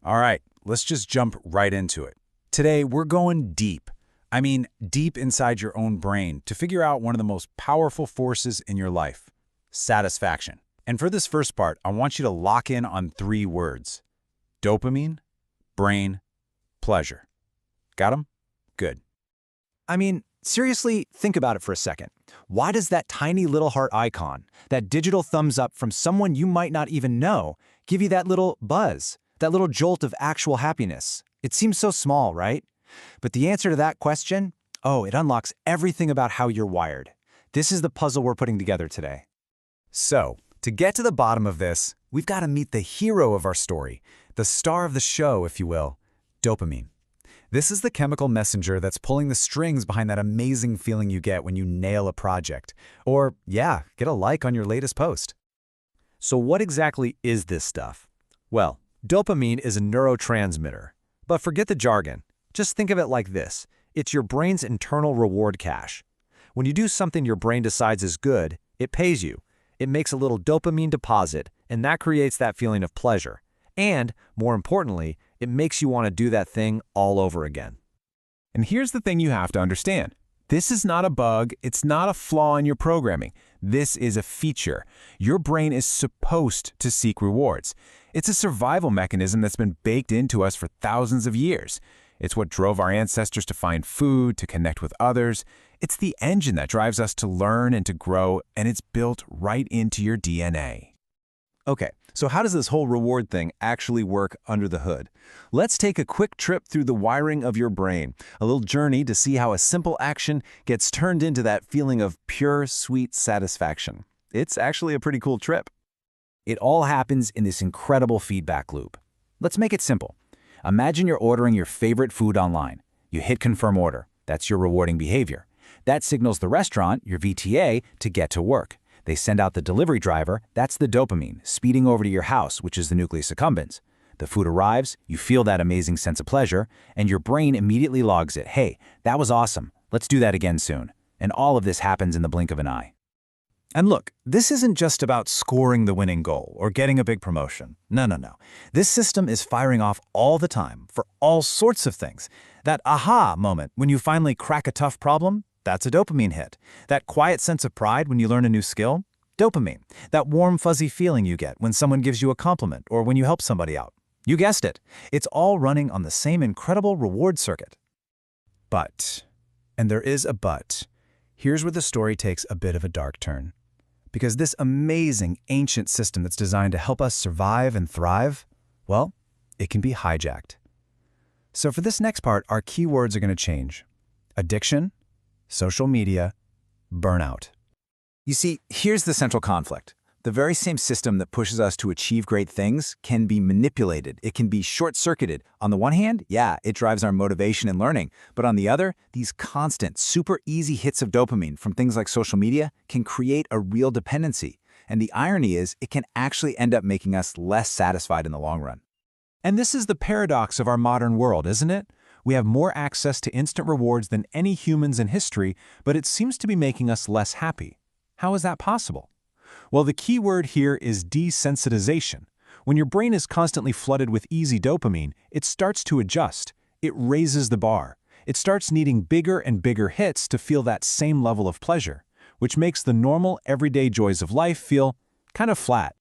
All right, let's just jump right into it. Today, we're going deep. I mean, deep inside your own brain to figure out one of the most powerful forces in your life, satisfaction. And for this first part, I want you to lock in on 3 words: dopamine, brain, pleasure. Got them? Good. I mean, seriously, think about it for a second. Why does that tiny little heart icon, that digital thumbs up from someone you might not even know, give you that little buzz, that little jolt of actual happiness? It seems so small, right? But the answer to that question, it unlocks everything about how you're wired. This is the puzzle we're putting together today. So, to get to the bottom of this, we've got to meet the hero of our story, the star of the show, if you will, dopamine. This is the chemical messenger that's pulling the strings behind that amazing feeling you get when you nail a project. Or, get a like on your latest post. So what exactly is this stuff? Well, dopamine is a neurotransmitter. But forget the jargon. Just think of it like this. It's your brain's internal reward cache. When you do something your brain decides is good, it pays you. It makes a little dopamine deposit, and that creates that feeling of pleasure. And, more importantly, it makes you want to do that thing all over again. And here's the thing you have to understand. This is not a bug, it's not a flaw in your programming. This is a feature. Your brain is supposed to seek rewards. It's a survival mechanism that's been baked into us for thousands of years. It's what drove our ancestors to find food, to connect with others. It's the engine that drives us to learn and to grow, and it's built right into your DNA. Okay, so how does this whole reward thing actually work under the hood? Let's take a quick trip through the wiring of your brain, a little journey to see how a simple action gets turned into that feeling of pure, sweet satisfaction. It's actually a pretty cool trip. It all happens in this incredible feedback loop. Let's make it simple. Imagine you're ordering your favorite food online. You hit confirm order. That's your rewarding behavior. That signals the restaurant, your VTA, to get to work. They send out the delivery driver, that's the dopamine, speeding over to your house, which is the nucleus accumbens. The food arrives, you feel that amazing sense of pleasure, and your brain immediately logs it. Hey, that was awesome. Let's do that again soon. And all of this happens in the blink of an eye. And look, this isn't just about scoring the winning goal or getting a big promotion. No. This system is firing off all the time for all sorts of things. That aha moment when you finally crack a tough problem, that's a dopamine hit. That quiet sense of pride when you learn a new skill, dopamine. That warm, fuzzy feeling you get when someone gives you a compliment or when you help somebody out. You guessed it. It's all running on the same incredible reward circuit. But, and there is a but, here's where the story takes a bit of a dark turn. Because this amazing, ancient system that's designed to help us survive and thrive, well, it can be hijacked. So for this next part, our keywords are going to change. Addiction, social media, burnout. You see, here's the central conflict. The very same system that pushes us to achieve great things can be manipulated. It can be short-circuited. On the one hand, it drives our motivation and learning. But on the other, these constant, super easy hits of dopamine from things like social media can create a real dependency. And the irony is, it can actually end up making us less satisfied in the long run. And this is the paradox of our modern world, isn't it? We have more access to instant rewards than any humans in history, but it seems to be making us less happy. How is that possible? Well, the key word here is desensitization. When your brain is constantly flooded with easy dopamine, it starts to adjust. It raises the bar. It starts needing bigger and bigger hits to feel that same level of pleasure, which makes the normal, everyday joys of life feel kind of flat.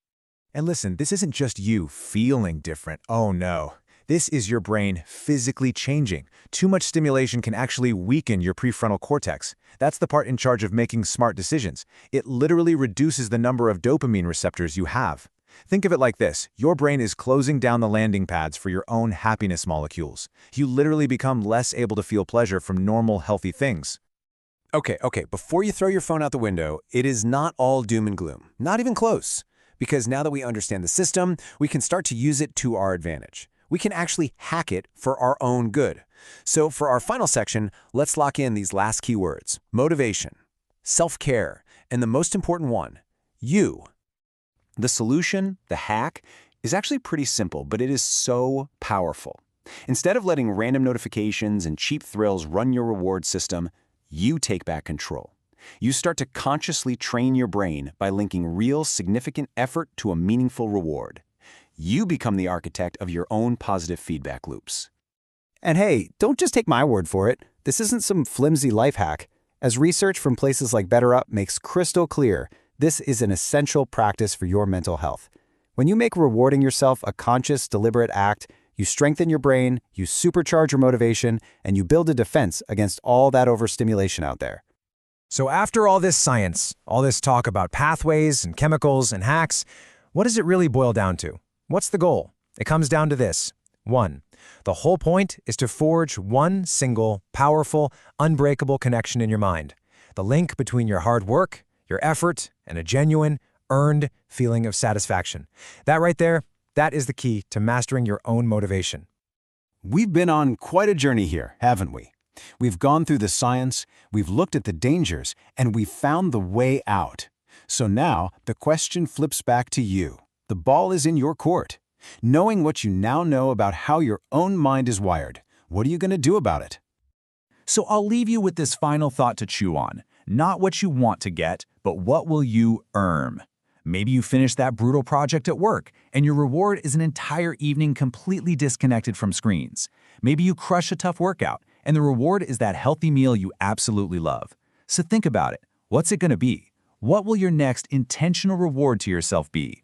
And listen, this isn't just you feeling different. Oh no. This is your brain physically changing. Too much stimulation can actually weaken your prefrontal cortex. That's the part in charge of making smart decisions. It literally reduces the number of dopamine receptors you have. Think of it like this. Your brain is closing down the landing pads for your own happiness molecules. You literally become less able to feel pleasure from normal, healthy things. Okay, before you throw your phone out the window, it is not all doom and gloom. Not even close. Because now that we understand the system, we can start to use it to our advantage. We can actually hack it for our own good. So for our final section, let's lock in these last key words: motivation, self-care, and the most important one, you. The solution, the hack, is actually pretty simple, but it is so powerful. Instead of letting random notifications and cheap thrills run your reward system, you take back control. You start to consciously train your brain by linking real, significant effort to a meaningful reward. You become the architect of your own positive feedback loops. And hey, don't just take my word for it. This isn't some flimsy life hack. As research from places like BetterUp makes crystal clear, this is an essential practice for your mental health. When you make rewarding yourself a conscious, deliberate act, you strengthen your brain, you supercharge your motivation, and you build a defense against all that overstimulation out there. So after all this science, all this talk about pathways and chemicals and hacks, what does it really boil down to? What's the goal? It comes down to this. 1. The whole point is to forge one single, powerful, unbreakable connection in your mind. The link between your hard work, your effort, and a genuine, earned feeling of satisfaction. That right there, that is the key to mastering your own motivation. We've been on quite a journey here, haven't we? We've gone through the science, we've looked at the dangers, and we've found the way out. So now, the question flips back to you. The ball is in your court. Knowing what you now know about how your own mind is wired, what are you going to do about it? So I'll leave you with this final thought to chew on. Not what you want to get, but what will you earn? Maybe you finish that brutal project at work, and your reward is an entire evening completely disconnected from screens. Maybe you crush a tough workout, and the reward is that healthy meal you absolutely love. So think about it. What's it going to be? What will your next intentional reward to yourself be?